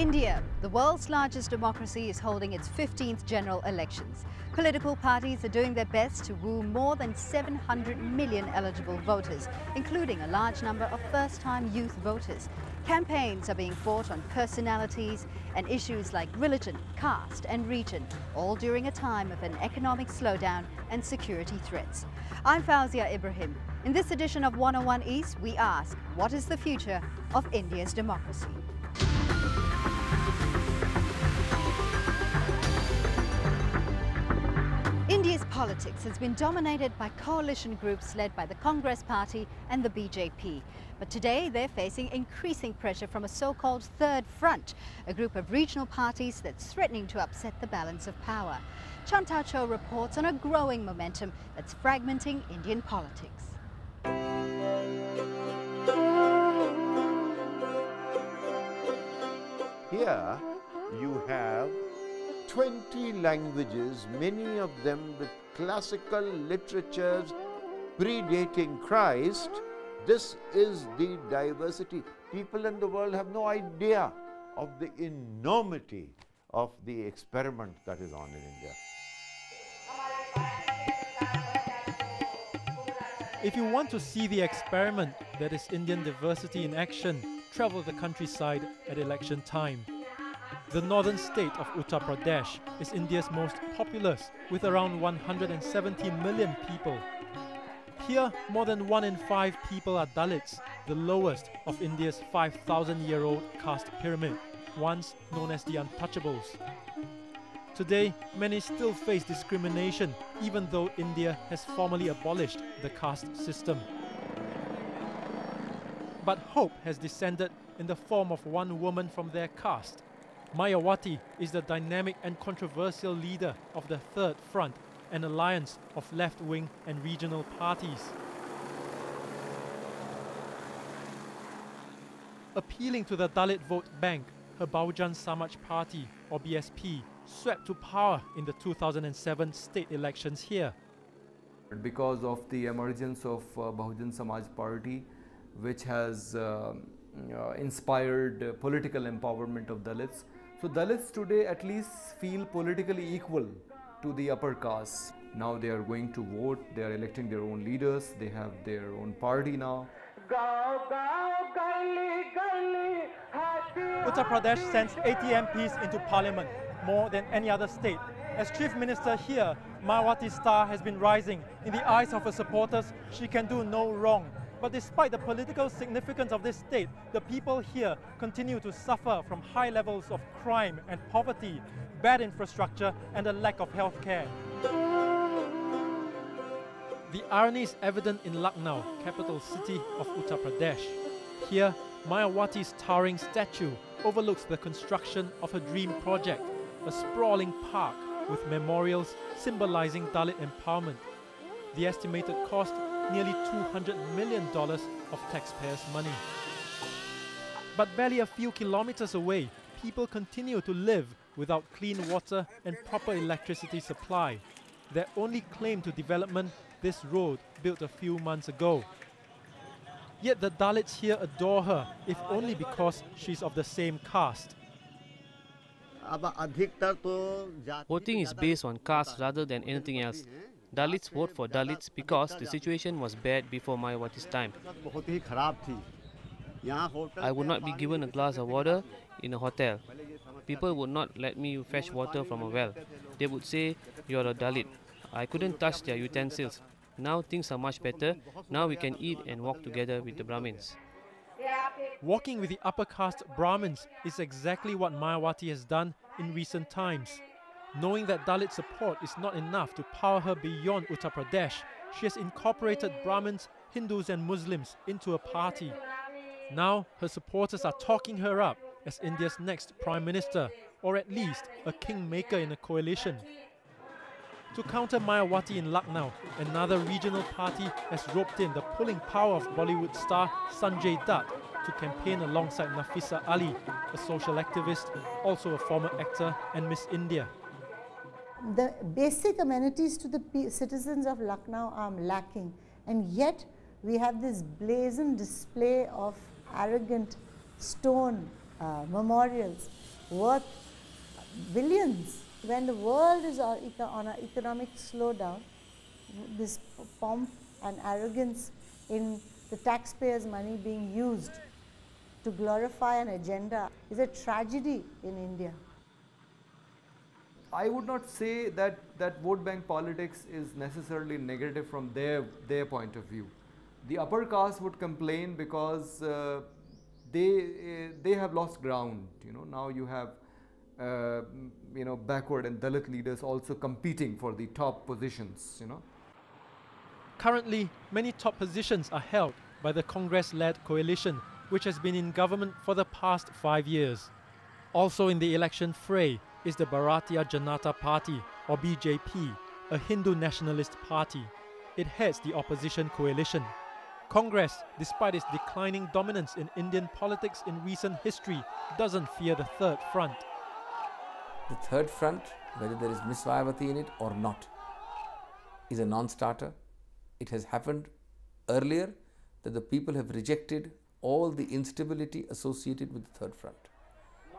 India, the world's largest democracy, is holding its 15th general elections. Political parties are doing their best to woo more than 700 million eligible voters, including a large number of first-time youth voters. Campaigns are being fought on personalities and issues like religion, caste and region, all during a time of an economic slowdown and security threats. I'm Fauzia Ibrahim. In this edition of 101 East, we ask, what is the future of India's democracy? India's politics has been dominated by coalition groups led by the Congress Party and the BJP. But today they're facing increasing pressure from a so-called third front, a group of regional parties that's threatening to upset the balance of power. Chantal Cho reports on a growing momentum that's fragmenting Indian politics. Here you have 20 languages, many of them with classical literatures predating Christ. This is the diversity. People in the world have no idea of the enormity of the experiment that is on in India. If you want to see the experiment that is Indian diversity in action, travel the countryside at election time. The northern state of Uttar Pradesh is India's most populous, with around 170 million people. Here, more than 1 in 5 people are Dalits, the lowest of India's 5,000-year-old caste pyramid, once known as the untouchables. Today, many still face discrimination, even though India has formally abolished the caste system. But hope has descended in the form of one woman from their caste. Mayawati is the dynamic and controversial leader of the Third Front, an alliance of left-wing and regional parties. Appealing to the Dalit vote bank, her Bahujan Samaj Party, or BSP, swept to power in the 2007 state elections here. Because of the emergence of Bahujan Samaj Party, which has inspired political empowerment of Dalits. So Dalits today at least feel politically equal to the upper caste. Now they are going to vote, they are electing their own leaders, they have their own party now. Uttar Pradesh sends 80 MPs into parliament, more than any other state. As chief minister here, Mayawati's star has been rising. In the eyes of her supporters, she can do no wrong. But despite the political significance of this state, the people here continue to suffer from high levels of crime and poverty, bad infrastructure and a lack of health care. The irony is evident in Lucknow, capital city of Uttar Pradesh. Here, Mayawati's towering statue overlooks the construction of her dream project, a sprawling park with memorials symbolizing Dalit empowerment. The estimated cost, nearly $200 million of taxpayers' money. But barely a few kilometers away, people continue to live without clean water and proper electricity supply. Their only claim to development, this road built a few months ago. Yet the Dalits here adore her, if only because she's of the same caste. Voting is based on caste rather than anything else. Dalits vote for Dalits because the situation was bad before Mayawati's time. I would not be given a glass of water in a hotel. People would not let me fetch water from a well. They would say, "You're a Dalit." I couldn't touch their utensils. Now things are much better. Now we can eat and walk together with the Brahmins. Walking with the upper caste Brahmins is exactly what Mayawati has done in recent times. Knowing that Dalit support is not enough to power her beyond Uttar Pradesh, she has incorporated Brahmins, Hindus and Muslims into a party. Now her supporters are talking her up as India's next Prime Minister, or at least a kingmaker in a coalition. To counter Mayawati in Lucknow, another regional party has roped in the pulling power of Bollywood star Sanjay Dutt to campaign alongside Nafisa Ali, a social activist, also a former actor and Miss India. The basic amenities to the citizens of Lucknow are lacking, and yet we have this blazing display of arrogant stone memorials worth billions. When the world is on an economic slowdown, this pomp and arrogance in the taxpayers' money being used to glorify an agenda is a tragedy in India. I would not say that vote bank politics is necessarily negative from their point of view. The upper caste would complain because they have lost ground. Now you have backward and Dalit leaders also competing for the top positions. Currently, many top positions are held by the Congress-led coalition, which has been in government for the past 5 years. Also in the election fray is the Bharatiya Janata Party, or BJP, a Hindu nationalist party. It heads the opposition coalition. Congress, despite its declining dominance in Indian politics in recent history, doesn't fear the third front. The third front, whether there is Miss Mayawati in it or not, is a non-starter. It has happened earlier that the people have rejected all the instability associated with the third front.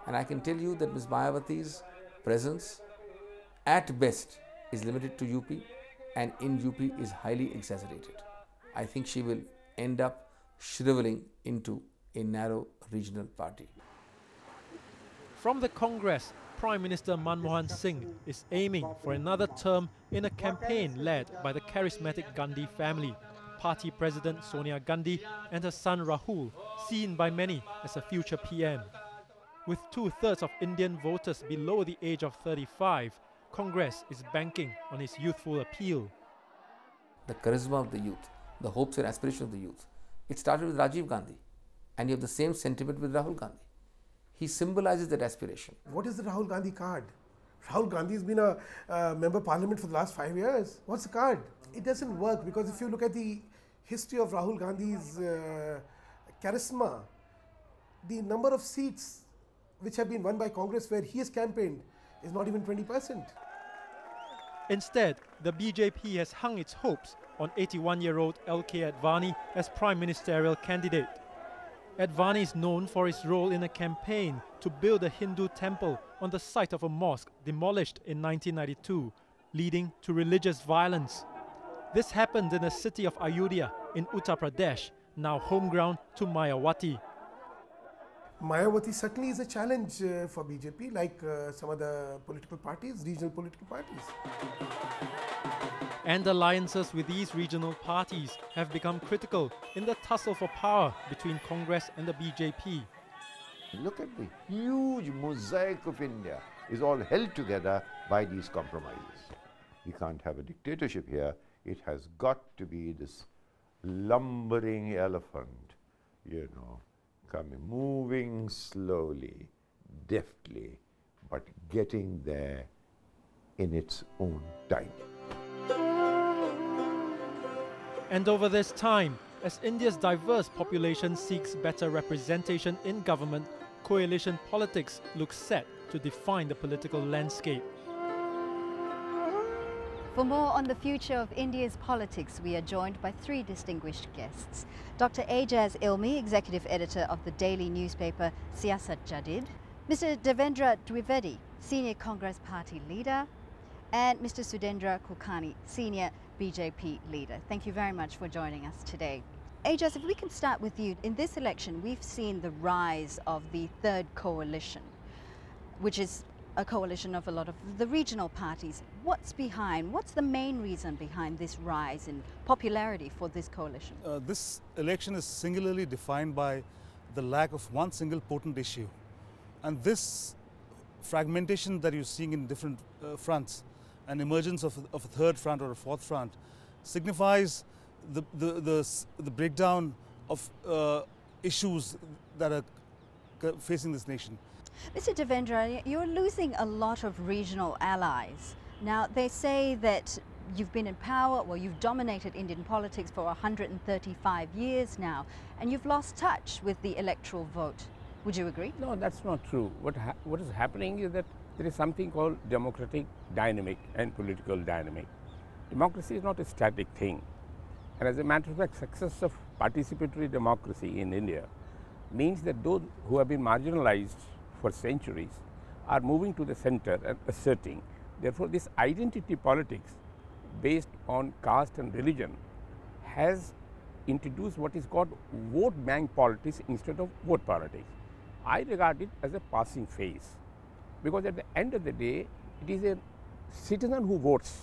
And I can tell you that Ms. Mayawati's presence at best is limited to UP, and in UP is highly exaggerated. I think she will end up shriveling into a narrow regional party. From the Congress, Prime Minister Manmohan Singh is aiming for another term in a campaign led by the charismatic Gandhi family, party president Sonia Gandhi and her son Rahul, seen by many as a future PM. With 2/3 of Indian voters below the age of 35, Congress is banking on its youthful appeal. The charisma of the youth, the hopes and aspirations of the youth. It started with Rajiv Gandhi, and you have the same sentiment with Rahul Gandhi. He symbolizes that aspiration. What is the Rahul Gandhi card? Rahul Gandhi has been a member of parliament for the last 5 years. What's the card? It doesn't work, because if you look at the history of Rahul Gandhi's charisma, the number of seats which have been won by Congress where he has campaigned is not even 20%. Instead, the BJP has hung its hopes on 81-year-old LK Advani as prime ministerial candidate. Advani is known for his role in a campaign to build a Hindu temple on the site of a mosque demolished in 1992, leading to religious violence. This happened in the city of Ayodhya in Uttar Pradesh, now home ground to Mayawati. Mayawati certainly is a challenge for BJP, like some other political parties, regional political parties. And alliances with these regional parties have become critical in the tussle for power between Congress and the BJP. Look at the huge mosaic of India is all held together by these compromises. We can't have a dictatorship here. It has got to be this lumbering elephant, coming, moving slowly, deftly, but getting there in its own time. And over this time, as India's diverse population seeks better representation in government, coalition politics looks set to define the political landscape. For more on the future of India's politics, we are joined by 3 distinguished guests. Dr. Ajaz Ilmi, Executive Editor of the daily newspaper Siyasat Jadid, Mr. Devendra Dwivedi, Senior Congress Party Leader, and Mr. Sudendra Kulkarni, Senior BJP Leader. Thank you very much for joining us today. Ajaz, if we can start with you. In this election, we've seen the rise of the third coalition, which is a coalition of a lot of the regional parties. What's the main reason behind this rise in popularity for this coalition? This election is singularly defined by the lack of one single potent issue. And this fragmentation that you're seeing in different fronts, an emergence of a third front or a fourth front, signifies the breakdown of issues that are facing this nation. Mr. Devendra, you're losing a lot of regional allies. Now, they say that you've been in power, well, you've dominated Indian politics for 135 years now, and you've lost touch with the electoral vote. Would you agree? No, that's not true. What is happening is that there is something called democratic dynamic and political dynamic. Democracy is not a static thing. And as a matter of fact, success of participatory democracy in India means that those who have been marginalized for centuries are moving to the center and asserting. Therefore, this identity politics based on caste and religion has introduced what is called vote bank politics instead of vote politics. I regard it as a passing phase, because at the end of the day, it is a citizen who votes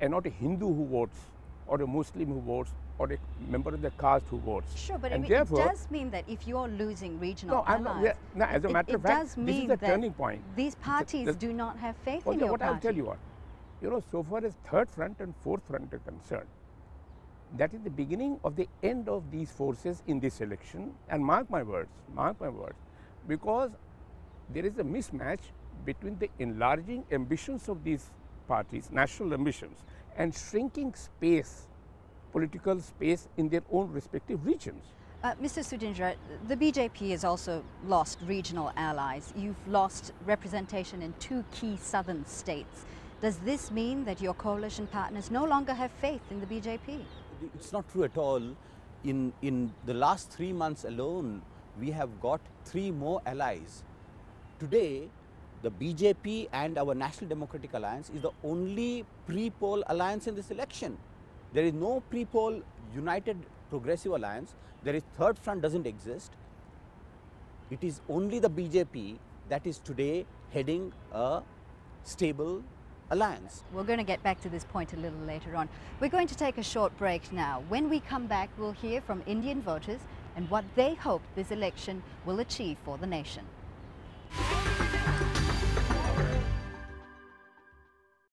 and not a Hindu who votes or a Muslim who votes or a member of the caste who votes. Sure, but and it therefore, does mean that if you're losing regional no, allies, no, as a matter of fact, this is a turning point. These parties do not have faith well, in your what party. I'll tell you what, so far as third front and fourth front are concerned, that is the beginning of the end of these forces in this election. And mark my words, because there is a mismatch between the enlarging ambitions of these parties, national ambitions, and shrinking space, political space in their own respective regions. Mr. Sudhindra, the BJP has also lost regional allies. You've lost representation in 2 key southern states. Does this mean that your coalition partners no longer have faith in the BJP? It's not true at all. In the last 3 months alone, we have got 3 more allies. Today, the BJP and our National Democratic Alliance is the only pre-poll alliance in this election. There is no pre-poll United Progressive Alliance. There is Third Front doesn't exist. It is only the BJP that is today heading a stable alliance. We're going to get back to this point a little later on. We're going to take a short break now. When we come back, we'll hear from Indian voters and what they hope this election will achieve for the nation.